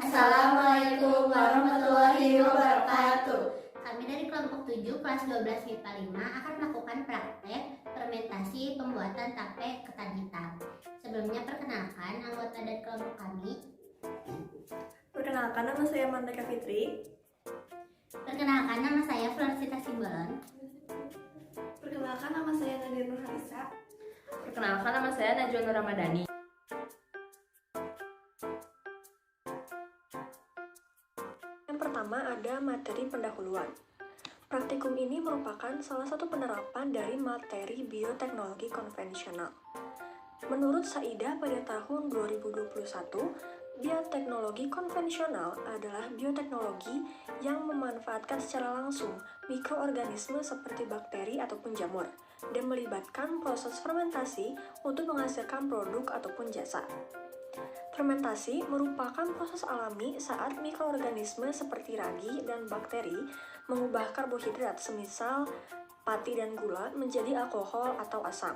Assalamualaikum warahmatullahi wabarakatuh. Kami dari kelompok 7 kelas 12 MIPA 5 akan melakukan praktek fermentasi pembuatan tape ketan hitam. Sebelumnya perkenalkan anggota dari kelompok kami. Perkenalkan, nama saya Mandeka Fitri. Perkenalkan, nama saya Florisita Simbolon. Perkenalkan, nama saya Nadia Nurhalisa. Perkenalkan, nama saya Najwa Nur Ramadhani. Yang pertama ada materi pendahuluan. Praktikum ini merupakan salah satu penerapan dari materi bioteknologi konvensional. Menurut Saidah pada tahun 2021, bioteknologi konvensional adalah bioteknologi yang memanfaatkan secara langsung mikroorganisme seperti bakteri ataupun jamur dan melibatkan proses fermentasi untuk menghasilkan produk ataupun jasa. Fermentasi merupakan proses alami saat mikroorganisme seperti ragi dan bakteri mengubah karbohidrat semisal pati dan gula menjadi alkohol atau asam.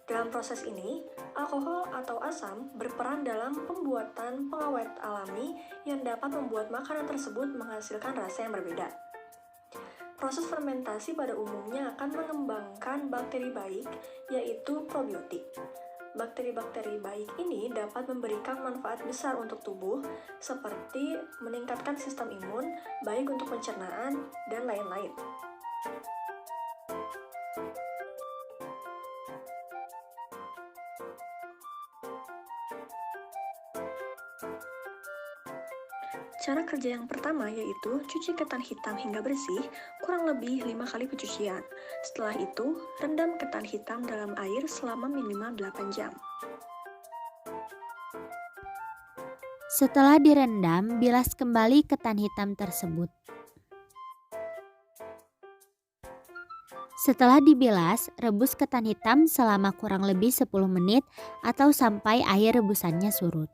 Dalam proses ini, alkohol atau asam berperan dalam pembuatan pengawet alami yang dapat membuat makanan tersebut menghasilkan rasa yang berbeda. Proses fermentasi pada umumnya akan mengembangkan bakteri baik, yaitu probiotik. Bakteri-bakteri baik ini dapat memberikan manfaat besar untuk tubuh, seperti meningkatkan sistem imun, baik untuk pencernaan, dan lain-lain. Cara kerja yang pertama yaitu cuci ketan hitam hingga bersih, kurang lebih 5 kali pencucian. Setelah itu, rendam ketan hitam dalam air selama minimal 8 jam. Setelah direndam, bilas kembali ketan hitam tersebut. Setelah dibilas, rebus ketan hitam selama kurang lebih 10 menit atau sampai air rebusannya surut.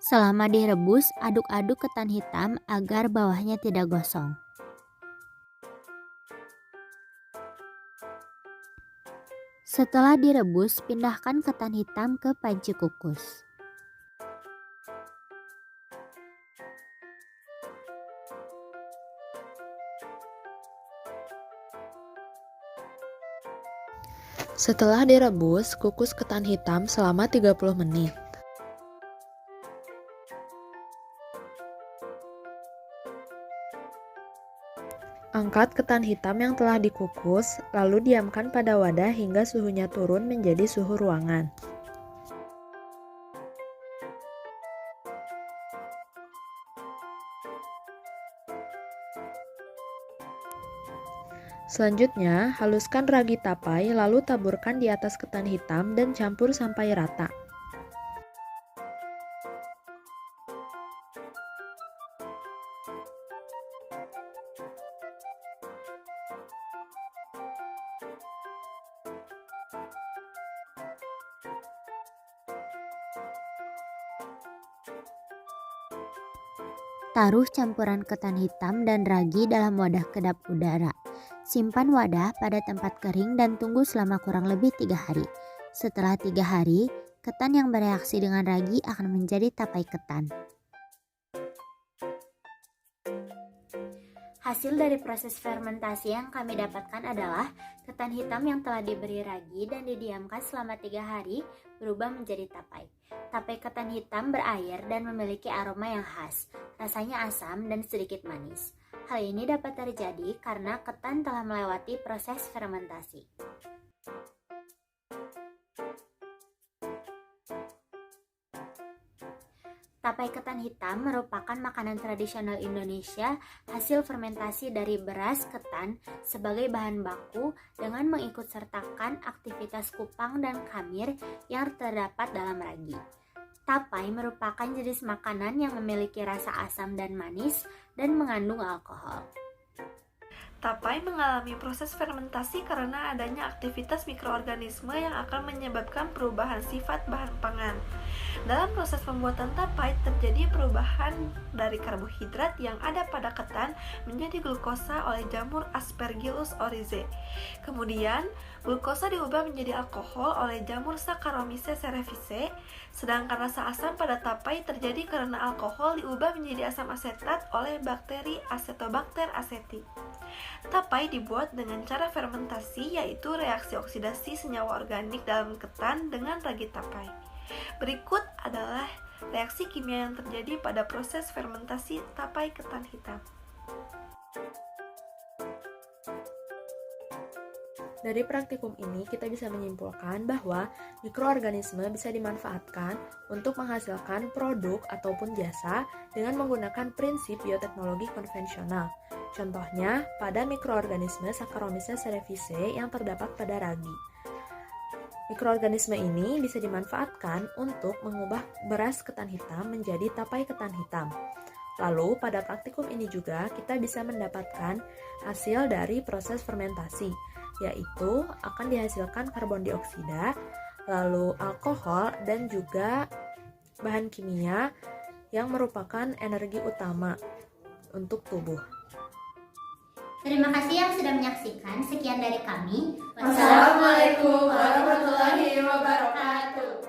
Selama direbus, aduk-aduk ketan hitam agar bawahnya tidak gosong. Setelah direbus, pindahkan ketan hitam ke panci kukus. Setelah direbus, kukus ketan hitam selama 30 menit. Angkat ketan hitam yang telah dikukus, lalu diamkan pada wadah hingga suhunya turun menjadi suhu ruangan. Selanjutnya, haluskan ragi tapai lalu taburkan di atas ketan hitam dan campur sampai rata. Taruh campuran ketan hitam dan ragi dalam wadah kedap udara. Simpan wadah pada tempat kering dan tunggu selama kurang lebih 3 hari. Setelah 3 hari, ketan yang bereaksi dengan ragi akan menjadi tapai ketan. Hasil dari proses fermentasi yang kami dapatkan adalah ketan hitam yang telah diberi ragi dan didiamkan selama 3 hari berubah menjadi tapai. Tapai ketan hitam berair dan memiliki aroma yang khas, rasanya asam dan sedikit manis. Hal ini dapat terjadi karena ketan telah melewati proses fermentasi. Tapai ketan hitam merupakan makanan tradisional Indonesia hasil fermentasi dari beras ketan sebagai bahan baku dengan mengikut sertakan aktivitas kupang dan kamir yang terdapat dalam ragi. Tapai merupakan jenis makanan yang memiliki rasa asam dan manis dan mengandung alkohol. Tapai mengalami proses fermentasi karena adanya aktivitas mikroorganisme yang akan menyebabkan perubahan sifat bahan pangan. Dalam proses pembuatan tapai terjadi perubahan dari karbohidrat yang ada pada ketan menjadi glukosa oleh jamur Aspergillus oryzae. Kemudian, glukosa diubah menjadi alkohol oleh jamur Saccharomyces cerevisiae, sedangkan rasa asam pada tapai terjadi karena alkohol diubah menjadi asam asetat oleh bakteri Acetobacter aceti. Tapai dibuat dengan cara fermentasi, yaitu reaksi oksidasi senyawa organik dalam ketan dengan ragi tapai. Berikut adalah reaksi kimia yang terjadi pada proses fermentasi tapai ketan hitam. Dari praktikum ini kita bisa menyimpulkan bahwa mikroorganisme bisa dimanfaatkan untuk menghasilkan produk ataupun jasa dengan menggunakan prinsip bioteknologi konvensional. Contohnya pada mikroorganisme Saccharomyces cerevisiae yang terdapat pada ragi. Mikroorganisme ini bisa dimanfaatkan untuk mengubah beras ketan hitam menjadi tapai ketan hitam. Lalu pada praktikum ini juga kita bisa mendapatkan hasil dari proses fermentasi, yaitu akan dihasilkan karbon dioksida, lalu alkohol, dan juga bahan kimia yang merupakan energi utama untuk tubuh. Terima kasih yang sudah menyaksikan. Sekian dari kami. Wassalamualaikum warahmatullahi wabarakatuh.